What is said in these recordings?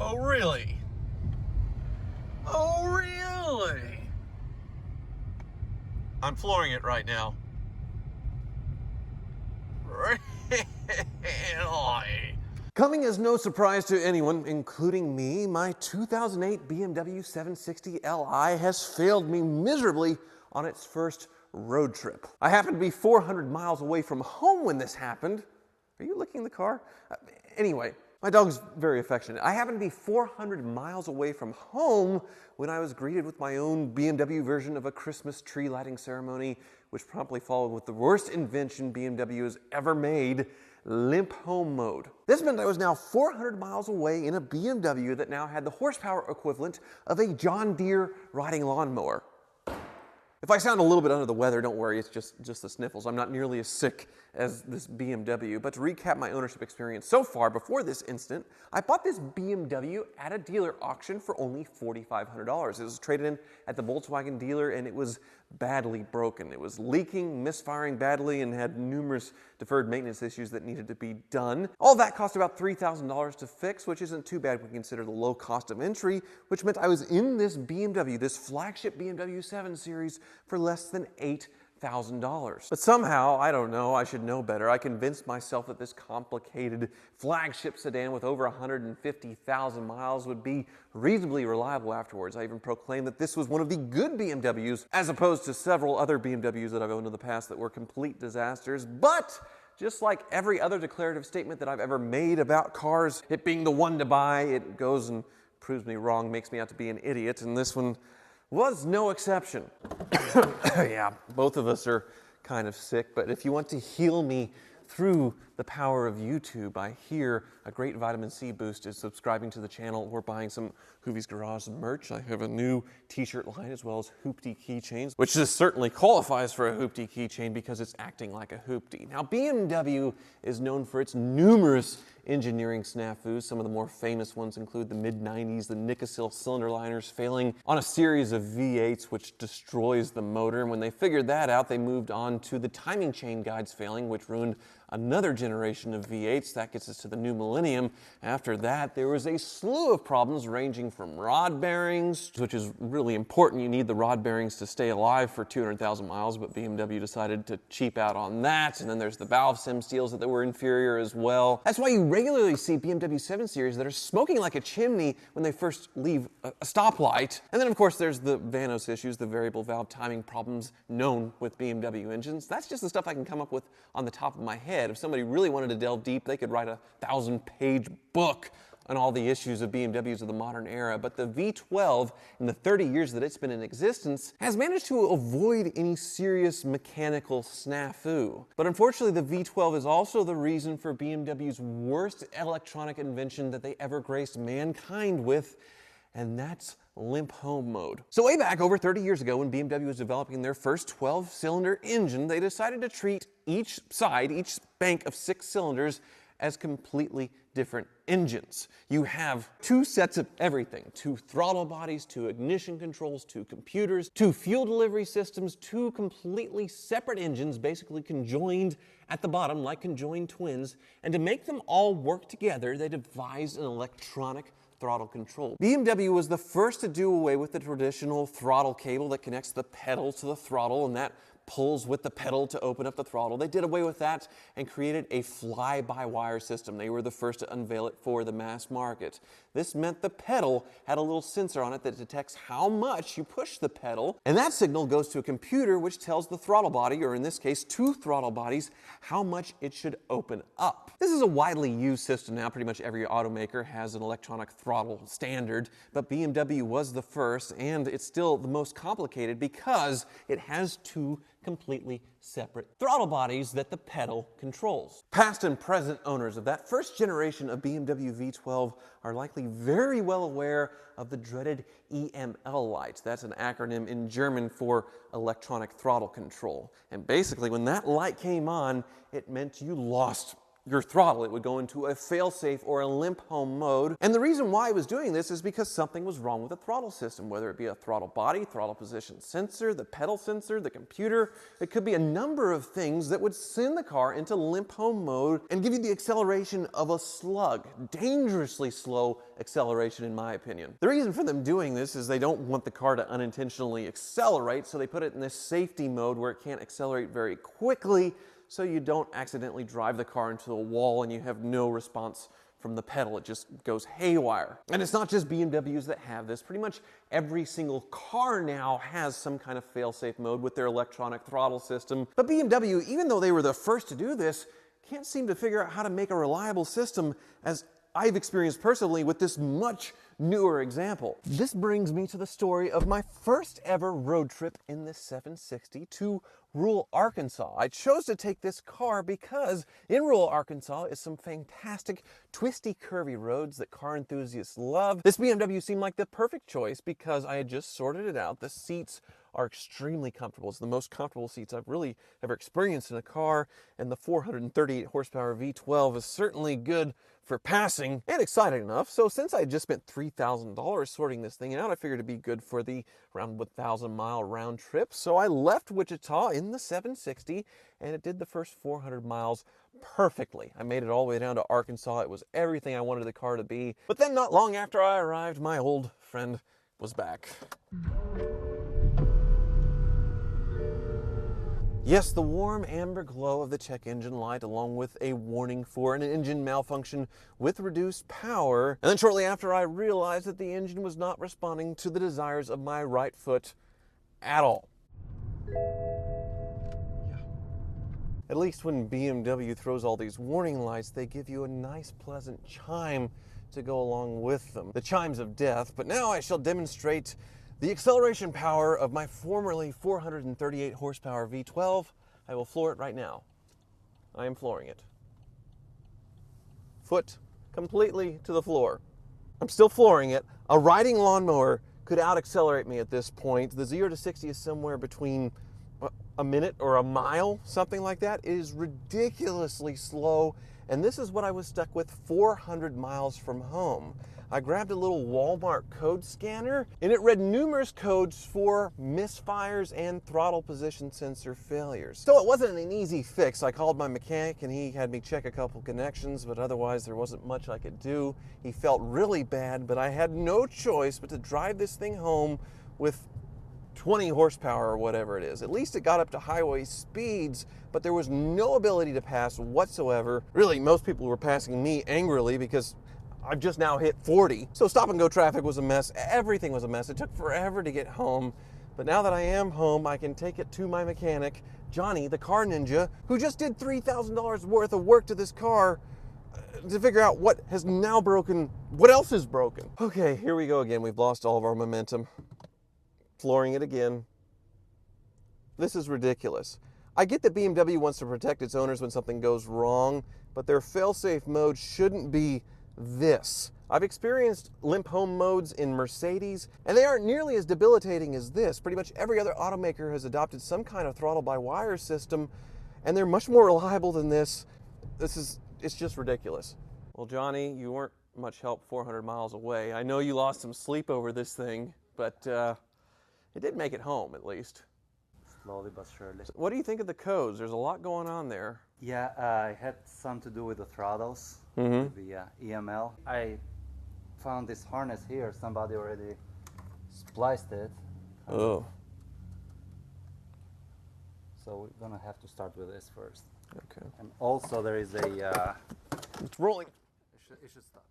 Oh, really? Oh, really? I'm flooring it right now. Really? Coming as no surprise to anyone, including me, my 2008 BMW 760 Li has failed me miserably on its first road trip. I happened to be 400 miles away from home when this happened. Are you licking the car? Anyway, my dog's very affectionate. I happened to be 400 miles away from home when I was greeted with my own BMW version of a Christmas tree lighting ceremony, which promptly followed with the worst invention BMW has ever made, LIMP home mode. This meant I was now 400 miles away in a BMW that now had the horsepower equivalent of a John Deere riding lawnmower. If I sound a little bit under the weather, don't worry, it's just the sniffles. I'm not nearly as sick as this BMW. But to recap my ownership experience so far before this incident, I bought this BMW at a dealer auction for only $4,500. It was traded in at the Volkswagen dealer and it was badly broken. It was leaking, misfiring badly, and had numerous deferred maintenance issues that needed to be done. All that cost about $3,000 to fix, which isn't too bad when you consider the low cost of entry, which meant I was in this BMW, this flagship BMW 7 Series, for less than $8,000. But somehow, I don't know, I should know better, I convinced myself that this complicated flagship sedan with over 150,000 miles would be reasonably reliable afterwards. I even proclaimed that this was one of the good BMWs, as opposed to several other BMWs that I've owned in the past that were complete disasters. But just like every other declarative statement that I've ever made about cars, it being the one to buy, it goes and proves me wrong, makes me out to be an idiot, and this one was no exception. Yeah, both of us are kind of sick, but if you want to heal me through the power of YouTube, I hear a great vitamin C boost is subscribing to the channel or buying some Hoovies Garage merch. I have a new t-shirt line as well as hoopty keychains, which just certainly qualifies for a hoopty keychain because it's acting like a hoopty. Now, BMW is known for its numerous engineering snafus. Some of the more famous ones include the mid-90s, the Nikasil cylinder liners failing on a series of V8s, which destroys the motor. And when they figured that out, they moved on to the timing chain guides failing, which ruined another generation of V8s. That gets us to the new millennium. After that, there was a slew of problems ranging from rod bearings, which is really important. You need the rod bearings to stay alive for 200,000 miles, but BMW decided to cheap out on that. And then there's the valve stem seals that were inferior as well. That's why you regularly see BMW 7 Series that are smoking like a chimney when they first leave a stoplight. And then, of course, there's the Vanos issues, the variable valve timing problems known with BMW engines. That's just the stuff I can come up with on the top of my head. If somebody really wanted to delve deep, they could write a 1,000-page book on all the issues of BMWs of the modern era. But the V12, in the 30 years that it's been in existence, has managed to avoid any serious mechanical snafu. But unfortunately, the V12 is also the reason for BMW's worst electronic invention that they ever graced mankind with, and that's LIMP home mode. So way back over 30 years ago, when BMW was developing their first 12-cylinder engine, they decided to treat each bank of 6 cylinders as completely different engines. You have 2 sets of everything, 2 throttle bodies, 2 ignition controls, 2 computers, 2 fuel delivery systems, 2 completely separate engines basically conjoined at the bottom like conjoined twins. And to make them all work together, they devised an electronic throttle control. BMW was the first to do away with the traditional throttle cable that connects the pedal to the throttle and that pulls with the pedal to open up the throttle. They did away with that and created a fly-by-wire system. They were the first to unveil it for the mass market. This meant the pedal had a little sensor on it that detects how much you push the pedal, and that signal goes to a computer which tells the throttle body, or in this case 2 throttle bodies, how much it should open up. This is a widely used system now. Pretty much every automaker has an electronic throttle standard, but BMW was the first, and it's still the most complicated because it has 2 completely separate throttle bodies that the pedal controls. Past and present owners of that first generation of BMW V12 are likely very well aware of the dreaded EML light. That's an acronym in German for electronic throttle control. And basically, when that light came on, it meant you lost your throttle. It would go into a fail-safe or a limp home mode. And the reason why it was doing this is because something was wrong with the throttle system, whether it be a throttle body, throttle position sensor, the pedal sensor, the computer. It could be a number of things that would send the car into limp home mode and give you the acceleration of a slug. Dangerously slow acceleration, in my opinion. The reason for them doing this is they don't want the car to unintentionally accelerate, so they put it in this safety mode where it can't accelerate very quickly, so you don't accidentally drive the car into a wall and you have no response from the pedal. It just goes haywire. And it's not just BMWs that have this. Pretty much every single car now has some kind of fail-safe mode with their electronic throttle system. But BMW, even though they were the first to do this, can't seem to figure out how to make a reliable system, as I've experienced personally with this much newer example. This brings me to the story of my first ever road trip in the 760 to rural Arkansas. I chose to take this car because in rural Arkansas is some fantastic twisty, curvy roads that car enthusiasts love. This BMW seemed like the perfect choice because I had just sorted it out. The seats are extremely comfortable. It's the most comfortable seats I've really ever experienced in a car, and the 438 horsepower V12 is certainly good for passing and exciting enough. So since I just spent $3,000 sorting this thing out, I figured it'd be good for the around 1,000-mile round trip. So I left Wichita in the 760, and it did the first 400 miles perfectly. I made it all the way down to Arkansas. It was everything I wanted the car to be. But then not long after I arrived, my old friend was back. Yes, the warm amber glow of the check engine light, along with a warning for an engine malfunction with reduced power. And then shortly after, I realized that the engine was not responding to the desires of my right foot at all. At least when BMW throws all these warning lights, they give you a nice, pleasant chime to go along with them. The chimes of death. But now I shall demonstrate the acceleration power of my formerly 438 horsepower V12. I will floor it right now. I am flooring it. Foot completely to the floor. I'm still flooring it. A riding lawnmower could out-accelerate me at this point. The 0 to 60 is somewhere between a minute or a mile, something like that. It is ridiculously slow, and this is what I was stuck with 400 miles from home. I grabbed a little Walmart code scanner, and it read numerous codes for misfires and throttle position sensor failures. So it wasn't an easy fix. I called my mechanic, and he had me check a couple connections, but otherwise there wasn't much I could do. He felt really bad, but I had no choice but to drive this thing home with 20 horsepower or whatever it is. At least it got up to highway speeds, but there was no ability to pass whatsoever. Really, most people were passing me angrily because I've just now hit 40. So stop and go traffic was a mess. Everything was a mess. It took forever to get home. But now that I am home, I can take it to my mechanic, Johnny, the car ninja, who just did $3,000 worth of work to this car to figure out what has now broken, what else is broken. Okay, here we go again. We've lost all of our momentum. Flooring it again. This is ridiculous. I get that BMW wants to protect its owners when something goes wrong, but their fail-safe mode shouldn't be this. I've experienced limp home modes in Mercedes, and they aren't nearly as debilitating as this. Pretty much every other automaker has adopted some kind of throttle-by-wire system, and they're much more reliable than this. It's just ridiculous. Well, Johnny, you weren't much help 400 miles away. I know you lost some sleep over this thing, but it did make it home, at least. Slowly but surely. So what do you think of the codes? There's a lot going on there. Yeah, it had some to do with the throttles, with the EML. I found this harness here. Somebody already spliced it. Oh. So we're gonna have to start with this first. Okay. And also there is a... It's rolling. It should stop.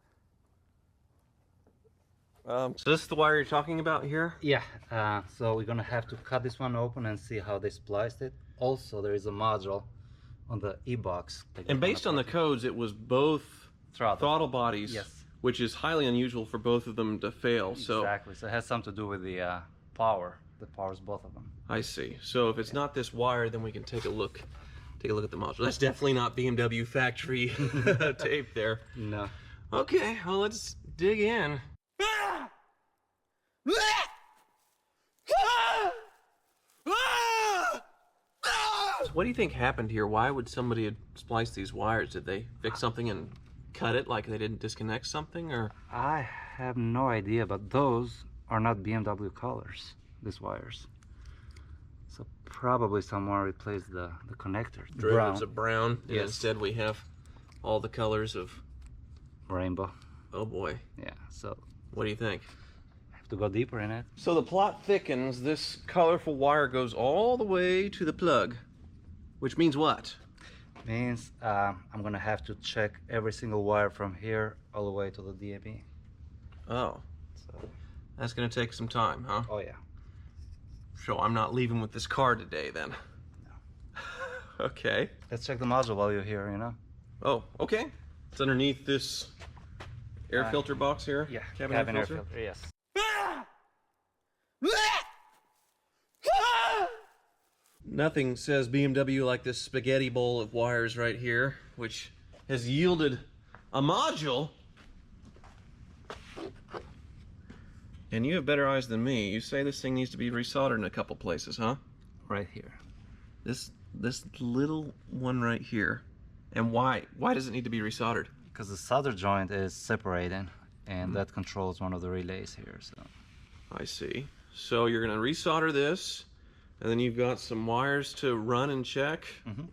So this is the wire you're talking about here? Yeah, so we're gonna have to cut this one open and see how they spliced it. Also, there is a module on the e-box. And based on the codes, it was both throttle bodies, yes, which is highly unusual for both of them to fail. Exactly, so it has something to do with the power that powers both of them. I see. So if it's not this wire, then we can take a look at the module. That's definitely not BMW factory tape there. No. Okay, well, let's dig in. What do you think happened here? Why would somebody splice these wires? Did they fix something and cut it like they didn't disconnect something, or? I have no idea, but those are not BMW colors, these wires. So probably someone replaced the connector. Derivatives of brown, and Yes. instead we have all the colors of Rainbow. oh boy. Yeah, so What do you think? I have to go deeper in it. So the plot thickens. This colorful wire goes all the way to the plug, which means what? Means I'm gonna have to check every single wire from here all the way to the DME. Oh, So, that's gonna take some time, huh? oh yeah. So I'm not leaving with this car today then. Okay. Let's check the module while you're here, you know? Oh, okay. It's underneath this air filter box here? Yeah, Cabin air filter? yes. Nothing says BMW like this spaghetti bowl of wires right here, which has yielded a module. And you have better eyes than me. You say this thing needs to be resoldered in a couple places, huh? Right here. This little one right here. And why? Why does it need to be resoldered? Because the solder joint is separating, and that controls one of the relays here. So I see. So you're going to resolder this, and then you've got some wires to run and check.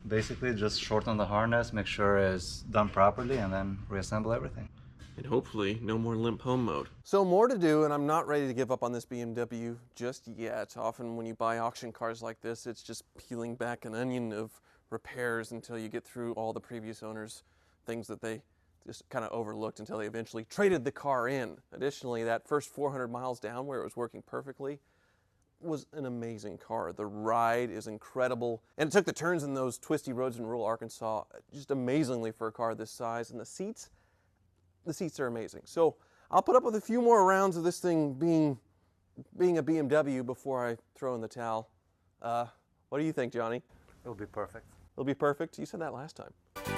basically, just shorten the harness, make sure it's done properly, and then reassemble everything. And hopefully no more limp home mode. So more to do, and I'm not ready to give up on this BMW just yet. Often when you buy auction cars like this, it's just peeling back an onion of repairs until you get through all the previous owners' things that they just kind of overlooked until they eventually traded the car in. Additionally, that first 400 miles down where it was working perfectly was an amazing car. The ride is incredible, and it took the turns in those twisty roads in rural Arkansas just amazingly for a car this size, and the seats are amazing. So I'll put up with a few more rounds of this thing being a BMW before I throw in the towel. What do you think, Johnny? It'll be perfect. It'll be perfect? You said that last time.